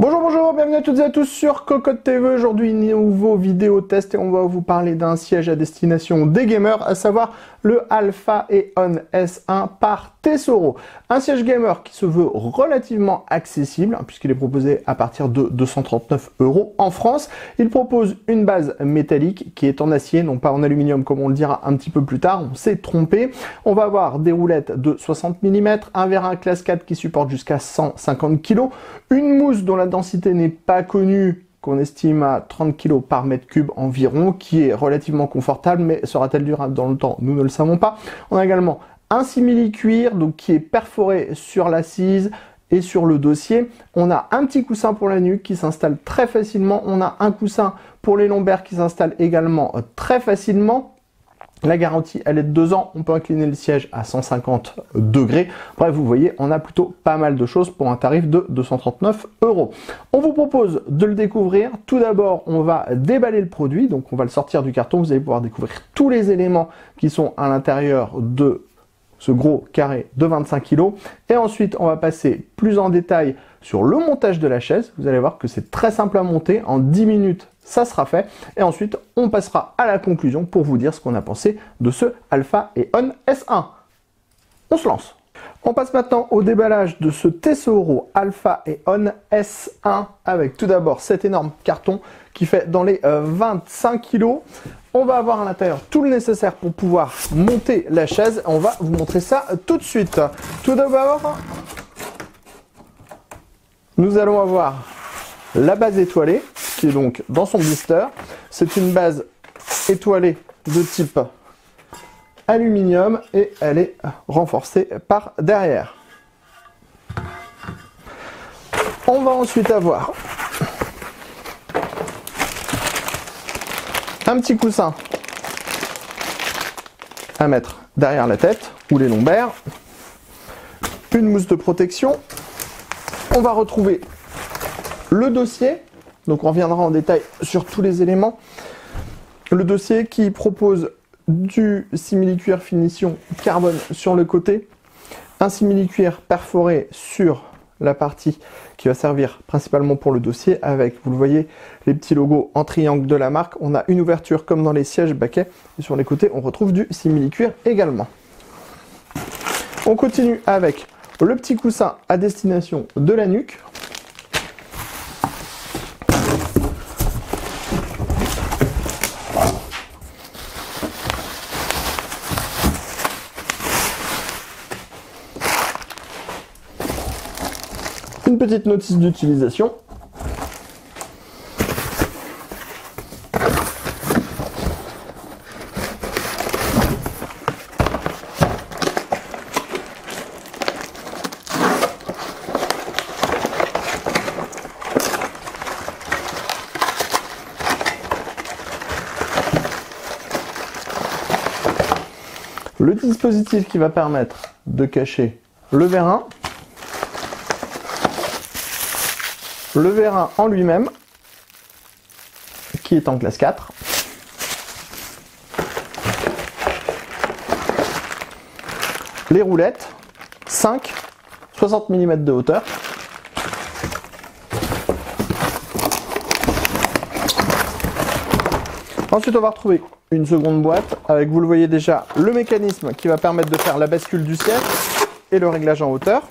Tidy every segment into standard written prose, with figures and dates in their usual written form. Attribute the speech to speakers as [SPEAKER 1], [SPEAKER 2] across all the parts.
[SPEAKER 1] Bonjour, bonjour, bienvenue à toutes et à tous sur Cocotte TV. Aujourd'hui, nouveau vidéo test et on va vous parler d'un siège à destination des gamers, à savoir le Alpha Aeon S1 par Tesoro. Un siège gamer qui se veut relativement accessible, puisqu'il est proposé à partir de 239 € en France. Il propose une base métallique qui est en acier, non pas en aluminium comme on le dira un petit peu plus tard, on s'est trompé. On va avoir des roulettes de 60 mm, un vérin classe 4 qui supporte jusqu'à 150 kg, une mousse dont la densité n'est pas connue, qu'on estime à 30 kg par mètre cube environ, qui est relativement confortable, mais sera-t-elle durable dans le temps? Nous ne le savons pas. On a également un simili-cuir, donc qui est perforé sur l'assise et sur le dossier. On a un petit coussin pour la nuque qui s'installe très facilement. On a un coussin pour les lombaires qui s'installe également très facilement. La garantie, elle est de 2 ans. On peut incliner le siège à 150 degrés. Bref, vous voyez, on a plutôt pas mal de choses pour un tarif de 239 €. On vous propose de le découvrir. Tout d'abord, on va déballer le produit. Donc, on va le sortir du carton. Vous allez pouvoir découvrir tous les éléments qui sont à l'intérieur de ce gros carré de 25 kg. Et ensuite, on va passer plus en détail sur le montage de la chaise. Vous allez voir que c'est très simple à monter. En 10 minutes, ça sera fait. Et ensuite, on passera à la conclusion pour vous dire ce qu'on a pensé de ce Alpha Aeon S1. On se lance. On passe maintenant au déballage de ce Tesoro Alpha Aeon S1 avec tout d'abord cet énorme carton qui fait dans les 25 kg. On va avoir à l'intérieur tout le nécessaire pour pouvoir monter la chaise. On va vous montrer ça tout de suite. Tout d'abord, nous allons avoir la base étoilée qui est donc dans son blister. C'est une base étoilée de type aluminium et elle est renforcée par derrière. On va ensuite avoir un petit coussin à mettre derrière la tête ou les lombaires, une mousse de protection. On va retrouver le dossier, donc on reviendra en détail sur tous les éléments. Le dossier qui propose du simili-cuir finition carbone sur le côté, un simili-cuir perforé sur la partie qui va servir principalement pour le dossier avec, vous le voyez, les petits logos en triangle de la marque. On a une ouverture comme dans les sièges baquets et sur les côtés on retrouve du simili-cuir également. On continue avec le petit coussin à destination de la nuque. Une petite notice d'utilisation. Le dispositif qui va permettre de cacher le vérin. Le vérin en lui-même, qui est en classe 4. Les roulettes, 5, 60 mm de hauteur. Ensuite, on va retrouver une seconde boîte avec, vous le voyez déjà, le mécanisme qui va permettre de faire la bascule du siège et le réglage en hauteur.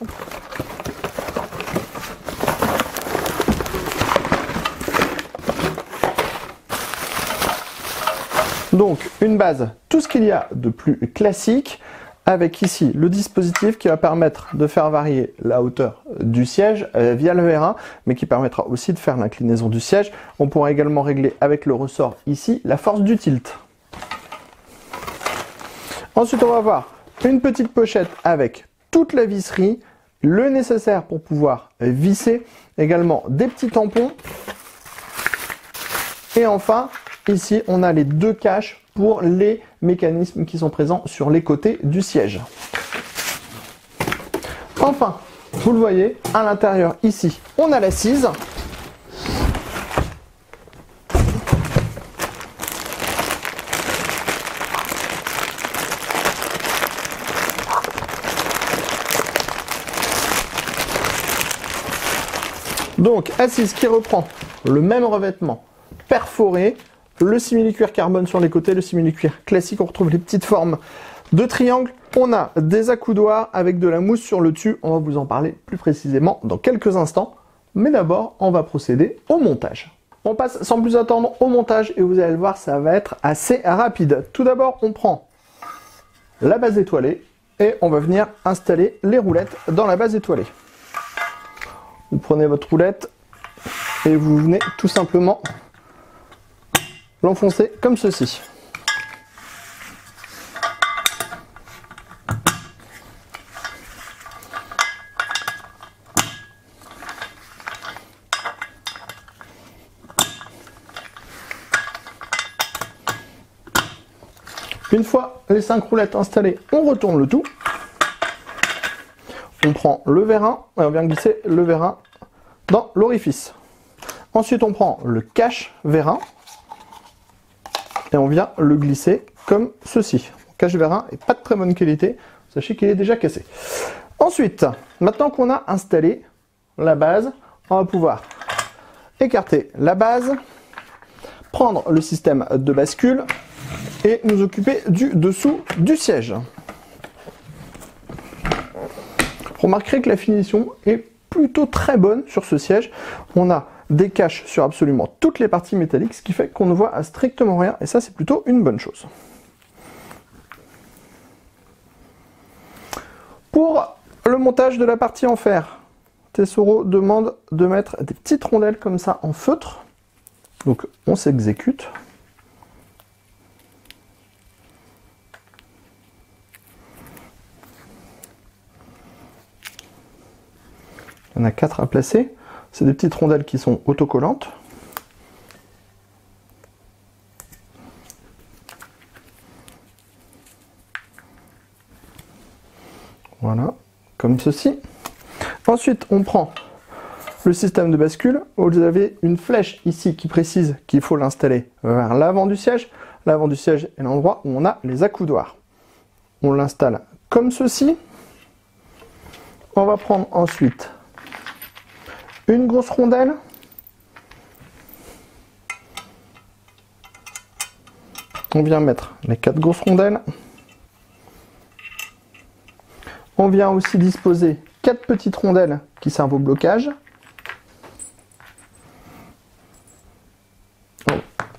[SPEAKER 1] Donc une base, tout ce qu'il y a de plus classique, avec ici le dispositif qui va permettre de faire varier la hauteur du siège via le vérin, mais qui permettra aussi de faire l'inclinaison du siège. On pourra également régler avec le ressort ici la force du tilt. Ensuite on va avoir une petite pochette avec toute la visserie, le nécessaire pour pouvoir visser, également des petits tampons, et enfin ici, on a les 2 caches pour les mécanismes qui sont présents sur les côtés du siège. Enfin, vous le voyez, à l'intérieur, ici, on a l'assise. Donc assise qui reprend le même revêtement perforé, le simili-cuir carbone sur les côtés, le simili-cuir classique, on retrouve les petites formes de triangle. On a des accoudoirs avec de la mousse sur le dessus, on va vous en parler plus précisément dans quelques instants. Mais d'abord, on va procéder au montage. On passe sans plus attendre au montage et vous allez le voir, ça va être assez rapide. Tout d'abord, on prend la base étoilée et on va venir installer les roulettes dans la base étoilée. Vous prenez votre roulette et vous venez tout simplement l'enfoncer comme ceci. Une fois les 5 roulettes installées, on retourne le tout. On prend le vérin et on vient glisser le vérin dans l'orifice. Ensuite, on prend le cache vérin et on vient le glisser comme ceci. Le cache vérin n'est pas de très bonne qualité, sachez qu'il est déjà cassé. Ensuite, maintenant qu'on a installé la base, on va pouvoir écarter la base, prendre le système de bascule et nous occuper du dessous du siège. Remarquerez que la finition est plutôt très bonne sur ce siège. On a des caches sur absolument toutes les parties métalliques, ce qui fait qu'on ne voit strictement rien, et ça c'est plutôt une bonne chose. Pour le montage de la partie en fer, Tesoro demande de mettre des petites rondelles comme ça en feutre. Donc on s'exécute. Il y en a 4 à placer. C'est des petites rondelles qui sont autocollantes. Voilà, comme ceci. Ensuite, on prend le système de bascule. Vous avez une flèche ici qui précise qu'il faut l'installer vers l'avant du siège. L'avant du siège est l'endroit où on a les accoudoirs. On l'installe comme ceci. On va prendre ensuite une grosse rondelle. On vient mettre les 4 grosses rondelles. On vient aussi disposer 4 petites rondelles qui servent au blocage.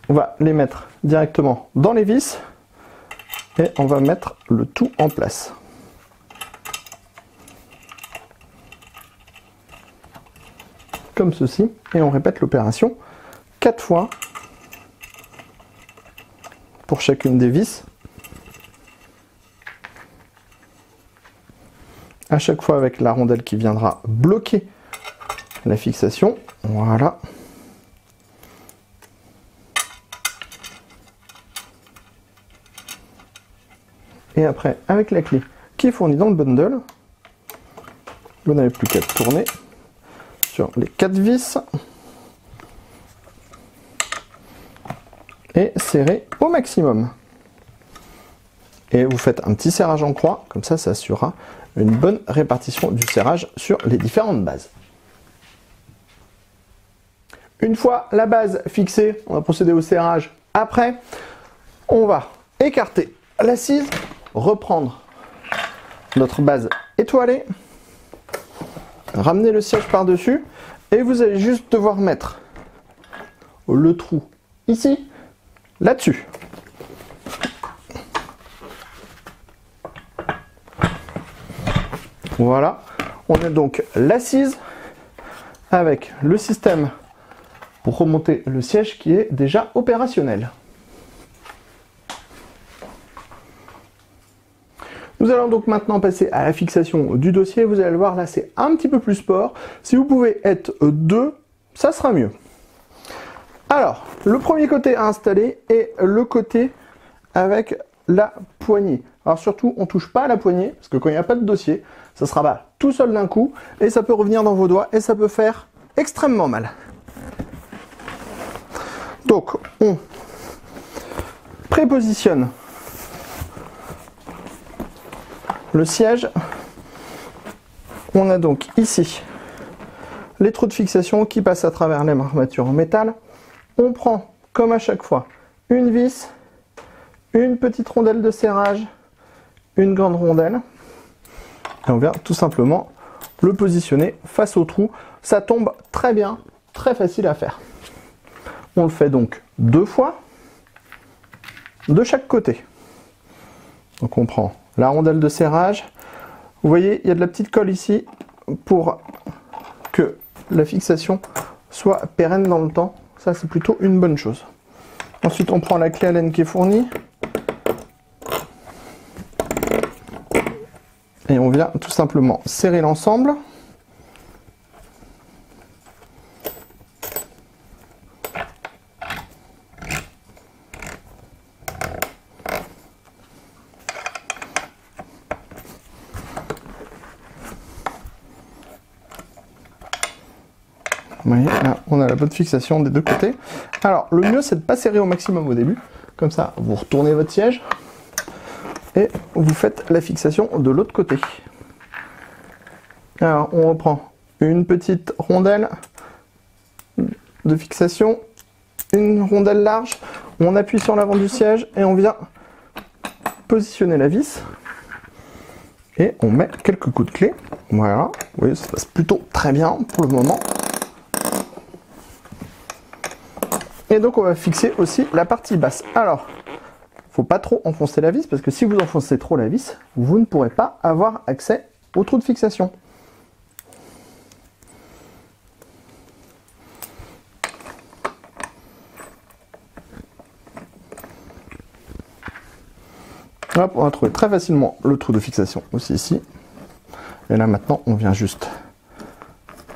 [SPEAKER 1] On va les mettre directement dans les vis et on va mettre le tout en place. Comme ceci, et on répète l'opération 4 fois pour chacune des vis. À chaque fois avec la rondelle qui viendra bloquer la fixation. Voilà. Et après, avec la clé qui est fournie dans le bundle, vous n'avez plus qu'à tourner sur les 4 vis et serrer au maximum. Et vous faites un petit serrage en croix, comme ça, ça assurera une bonne répartition du serrage sur les différentes bases. Une fois la base fixée, on va procéder au serrage. Après, on va écarter l'assise, reprendre notre base étoilée, ramener le siège par-dessus, et vous allez juste devoir mettre le trou ici, là-dessus. Voilà, on a donc l'assise avec le système pour remonter le siège qui est déjà opérationnel. Nous allons donc maintenant passer à la fixation du dossier. Vous allez le voir, là c'est un petit peu plus sport. Si vous pouvez être 2, ça sera mieux. Alors, le premier côté à installer est le côté avec la poignée. Alors surtout, on ne touche pas à la poignée, parce que quand il n'y a pas de dossier, ça se rabat tout seul d'un coup, et ça peut revenir dans vos doigts, et ça peut faire extrêmement mal. Donc, on prépositionne le siège. On a donc ici les trous de fixation qui passent à travers les armatures en métal. On prend, comme à chaque fois, une vis, une petite rondelle de serrage, une grande rondelle, et on vient tout simplement le positionner face au trou. Ça tombe très bien, très facile à faire. On le fait donc 2 fois, de chaque côté. Donc on prend la rondelle de serrage. Vous voyez, il y a de la petite colle ici pour que la fixation soit pérenne dans le temps. Ça, c'est plutôt une bonne chose. Ensuite, on prend la clé Allen qui est fournie. Et on vient tout simplement serrer l'ensemble. Vous voyez, là, on a la bonne fixation des deux côtés. Alors, le mieux, c'est de ne pas serrer au maximum au début. Comme ça, vous retournez votre siège et vous faites la fixation de l'autre côté. Alors, on reprend une petite rondelle de fixation, une rondelle large. On appuie sur l'avant du siège et on vient positionner la vis. Et on met quelques coups de clé. Voilà, vous voyez, ça se passe plutôt très bien pour le moment. Et donc on va fixer aussi la partie basse. Alors, faut pas trop enfoncer la vis, parce que si vous enfoncez trop la vis, vous ne pourrez pas avoir accès au trou de fixation. Hop, on va trouver très facilement le trou de fixation aussi ici. Et là maintenant, on vient juste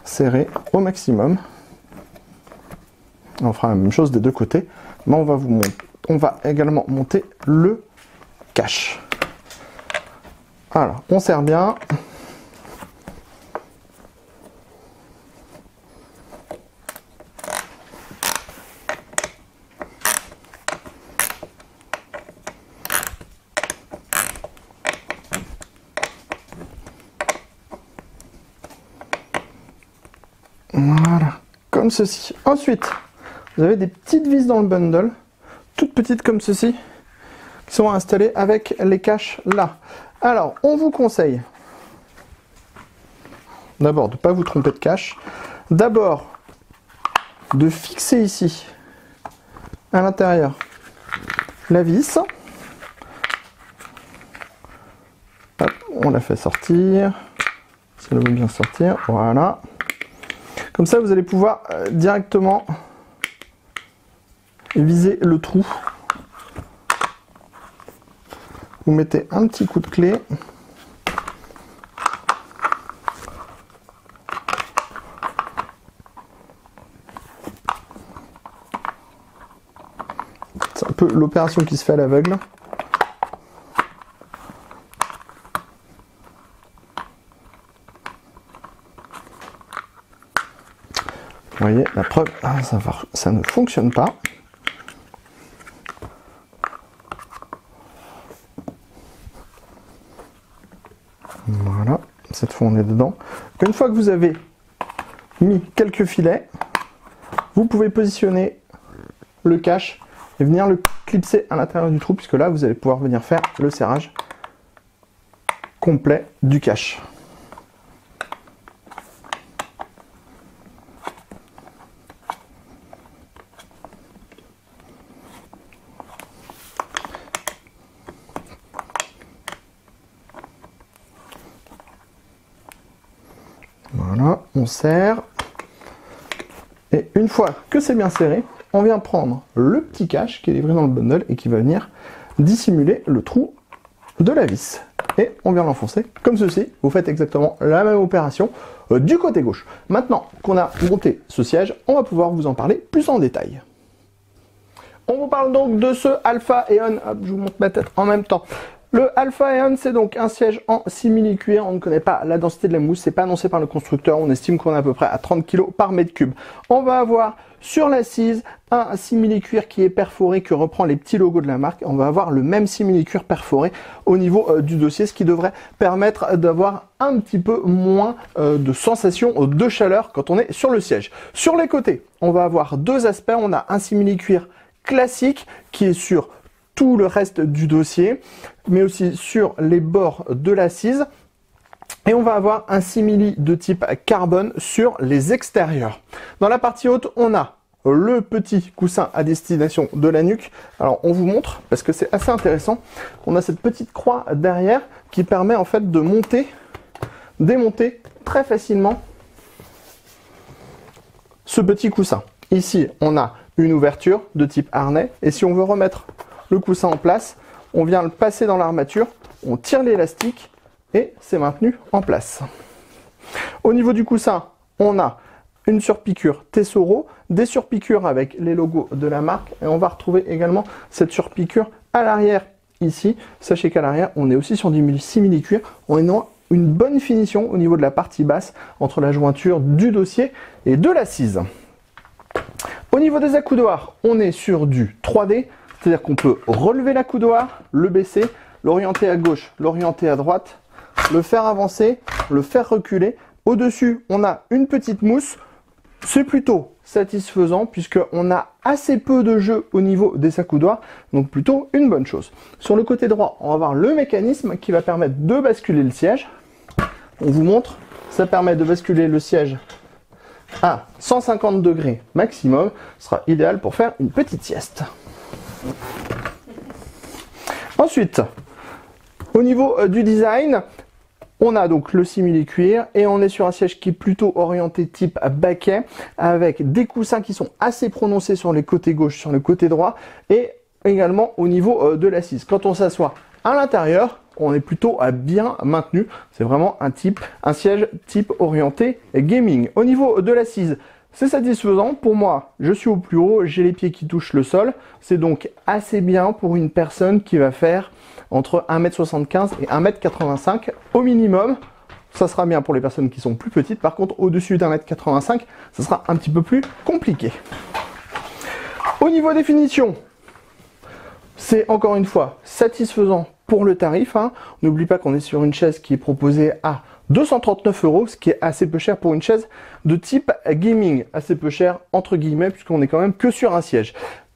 [SPEAKER 1] serrer au maximum. On fera la même chose des deux côtés, mais on va également monter le cache. Alors, on serre bien. Voilà, comme ceci. Ensuite, vous avez des petites vis dans le bundle, toutes petites comme ceci, qui sont installées avec les caches là. Alors, on vous conseille d'abord de ne pas vous tromper de cache. D'abord, de fixer ici, à l'intérieur, la vis. Hop, on la fait sortir. Si elle veut bien sortir, voilà. Comme ça, vous allez pouvoir directement viser le trou. Vous mettez un petit coup de clé. C'est un peu l'opération qui se fait à l'aveugle. Vous voyez, la preuve, ça ne fonctionne pas. Voilà, cette fois on est dedans. Une fois que vous avez mis quelques filets, vous pouvez positionner le cache et venir le clipser à l'intérieur du trou, puisque là vous allez pouvoir venir faire le serrage complet du cache. Voilà, on serre. Et une fois que c'est bien serré, on vient prendre le petit cache qui est livré dans le bundle et qui va venir dissimuler le trou de la vis. Et on vient l'enfoncer comme ceci. Vous faites exactement la même opération du côté gauche. Maintenant qu'on a monté ce siège, on va pouvoir vous en parler plus en détail. On vous parle donc de ce Alpha Aeon. Hop, je vous montre ma tête en même temps. Le Alpha Aeon, c'est donc un siège en simili-cuir. On ne connaît pas la densité de la mousse, c'est pas annoncé par le constructeur. On estime qu'on est à peu près à 30 kg par mètre cube. On va avoir sur l'assise un simili-cuir qui est perforé, qui reprend les petits logos de la marque. On va avoir le même simili-cuir perforé au niveau du dossier, ce qui devrait permettre d'avoir un petit peu moins de sensation de chaleur quand on est sur le siège. Sur les côtés, on va avoir deux aspects. On a un simili-cuir classique qui est sur tout le reste du dossier, mais aussi sur les bords de l'assise. Et on va avoir un simili de type carbone sur les extérieurs. Dans la partie haute, on a le petit coussin à destination de la nuque. Alors on vous montre, parce que c'est assez intéressant. On a cette petite croix derrière qui permet en fait de monter, démonter très facilement ce petit coussin. Ici, on a une ouverture de type harnais. Et si on veut remettre le coussin en place, on vient le passer dans l'armature, on tire l'élastique et c'est maintenu en place. Au niveau du coussin, on a une surpiqûre Tesoro, des surpiqûres avec les logos de la marque et on va retrouver également cette surpiqûre à l'arrière ici. Sachez qu'à l'arrière, on est aussi sur du simili-cuir. On a une bonne finition au niveau de la partie basse entre la jointure du dossier et de l'assise. Au niveau des accoudoirs, on est sur du 3D. C'est-à-dire qu'on peut relever l'accoudoir, le baisser, l'orienter à gauche, l'orienter à droite, le faire avancer, le faire reculer. Au-dessus, on a une petite mousse. C'est plutôt satisfaisant puisqu'on a assez peu de jeu au niveau des accoudoirs, donc plutôt une bonne chose. Sur le côté droit, on va avoir le mécanisme qui va permettre de basculer le siège. On vous montre, ça permet de basculer le siège à 150 degrés maximum. Ce sera idéal pour faire une petite sieste. Ensuite, au niveau du design, on a donc le simili-cuir et on est sur un siège qui est plutôt orienté type baquet avec des coussins qui sont assez prononcés sur les côtés gauche, sur le côté droit et également au niveau de l'assise. Quand on s'assoit à l'intérieur, on est plutôt bien maintenu. C'est vraiment un siège type orienté gaming. Au niveau de l'assise, c'est satisfaisant. Pour moi, je suis au plus haut, j'ai les pieds qui touchent le sol. C'est donc assez bien pour une personne qui va faire entre 1m75 et 1m85 au minimum. Ça sera bien pour les personnes qui sont plus petites. Par contre, au-dessus d'1m85, ça sera un petit peu plus compliqué. Au niveau des finitions, c'est encore une fois satisfaisant pour le tarif. N'oublie pas qu'on est sur une chaise qui est proposée à 239 €, ce qui est assez peu cher pour une chaise de type gaming. Assez peu cher, entre guillemets, puisqu'on est quand même que sur un siège.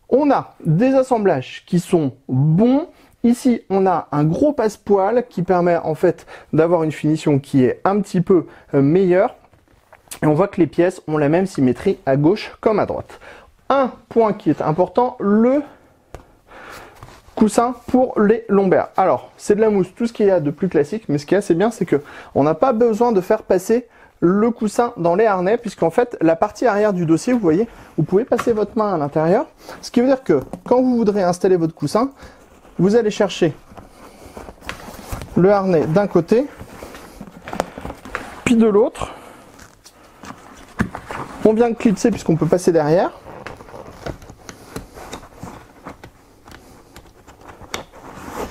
[SPEAKER 1] On a des assemblages qui sont bons. Ici, on a un gros passepoil qui permet en fait d'avoir une finition qui est un petit peu meilleure. Et on voit que les pièces ont la même symétrie à gauche comme à droite. Un point qui est important, le coussin pour les lombaires. Alors, c'est de la mousse, tout ce qu'il y a de plus classique, mais ce qui est assez bien, c'est que on n'a pas besoin de faire passer le coussin dans les harnais, puisqu'en fait, la partie arrière du dossier, vous voyez, vous pouvez passer votre main à l'intérieur, ce qui veut dire que quand vous voudrez installer votre coussin, vous allez chercher le harnais d'un côté, puis de l'autre. On vient clipser puisqu'on peut passer derrière.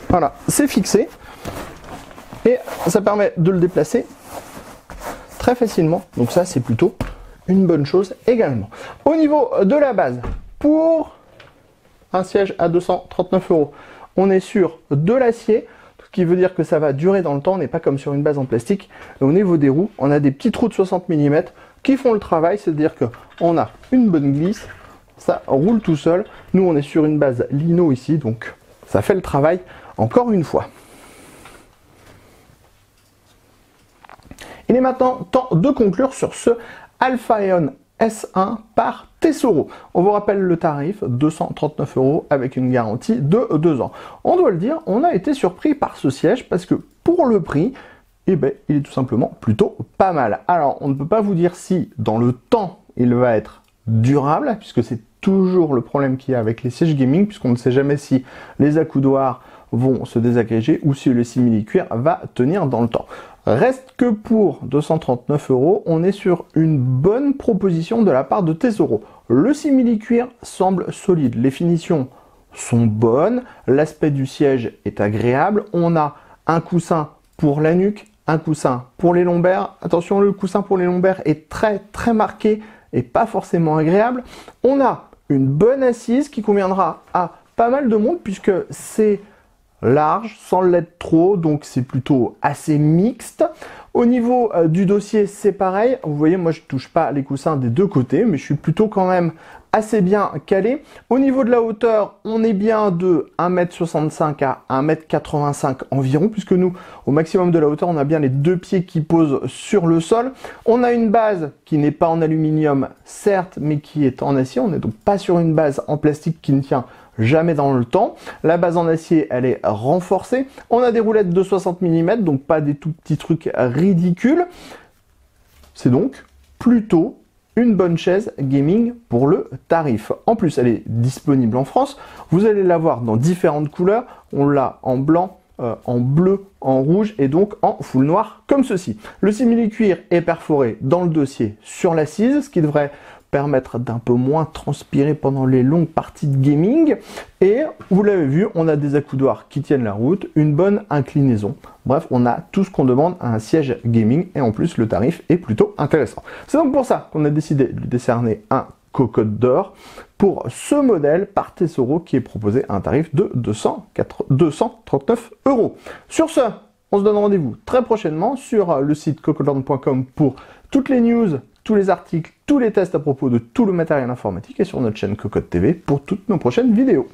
[SPEAKER 1] Voilà, c'est fixé et ça permet de le déplacer très facilement. Donc ça, c'est plutôt une bonne chose également. Au niveau de la base, pour un siège à 239 €, on est sur de l'acier, ce qui veut dire que ça va durer dans le temps. On n'est pas comme sur une base en plastique. Et au niveau des roues, on a des petits trous de 60 mm qui font le travail, c'est-à-dire qu'on a une bonne glisse, ça roule tout seul. Nous, on est sur une base lino ici, donc ça fait le travail. Encore une fois. Il est maintenant temps de conclure sur ce Alpha Aeon S1 par Tesoro. On vous rappelle le tarif, 239 € avec une garantie de 2 ans. On doit le dire, on a été surpris par ce siège parce que pour le prix, eh ben, il est tout simplement plutôt pas mal. Alors, on ne peut pas vous dire si dans le temps, il va être durable, puisque c'est toujours le problème qu'il y a avec les sièges gaming, puisqu'on ne sait jamais si les accoudoirs vont se désagréger ou si le simili-cuir va tenir dans le temps. Reste que pour 239 €, on est sur une bonne proposition de la part de Tesoro. Le simili-cuir semble solide, les finitions sont bonnes, l'aspect du siège est agréable, on a un coussin pour la nuque, un coussin pour les lombaires. Attention, le coussin pour les lombaires est très marqué et pas forcément agréable. On a une bonne assise qui conviendra à pas mal de monde puisque c'est large, sans l'être trop, donc c'est plutôt assez mixte. Au niveau du dossier, c'est pareil. Vous voyez, moi je touche pas les coussins des deux côtés, mais je suis plutôt quand même assez bien calé. Au niveau de la hauteur, on est bien de 1m65 à 1m85 environ, puisque nous, au maximum de la hauteur, on a bien les deux pieds qui posent sur le sol. On a une base qui n'est pas en aluminium, certes, mais qui est en acier. On n'est donc pas sur une base en plastique qui ne tient jamais dans le temps. La base en acier, elle est renforcée. On a des roulettes de 60 mm, donc pas des tout petits trucs ridicules. C'est donc plutôt une bonne chaise gaming pour le tarif. En plus, elle est disponible en France. Vous allez la voir dans différentes couleurs. On l'a en blanc, en bleu, en rouge et donc en full noir comme ceci. Le simili-cuir est perforé dans le dossier sur l'assise, ce qui devrait permettre d'un peu moins transpirer pendant les longues parties de gaming. Et vous l'avez vu, on a des accoudoirs qui tiennent la route, une bonne inclinaison. Bref, on a tout ce qu'on demande à un siège gaming et en plus le tarif est plutôt intéressant. C'est donc pour ça qu'on a décidé de lui décerner un cocotte d'or pour ce modèle par Tesoro qui est proposé à un tarif de 239 €. Sur ce, on se donne rendez-vous très prochainement sur le site cocoland.com pour toutes les news, tous les articles, tous les tests à propos de tout le matériel informatique et sur notre chaîne Cocotte TV pour toutes nos prochaines vidéos.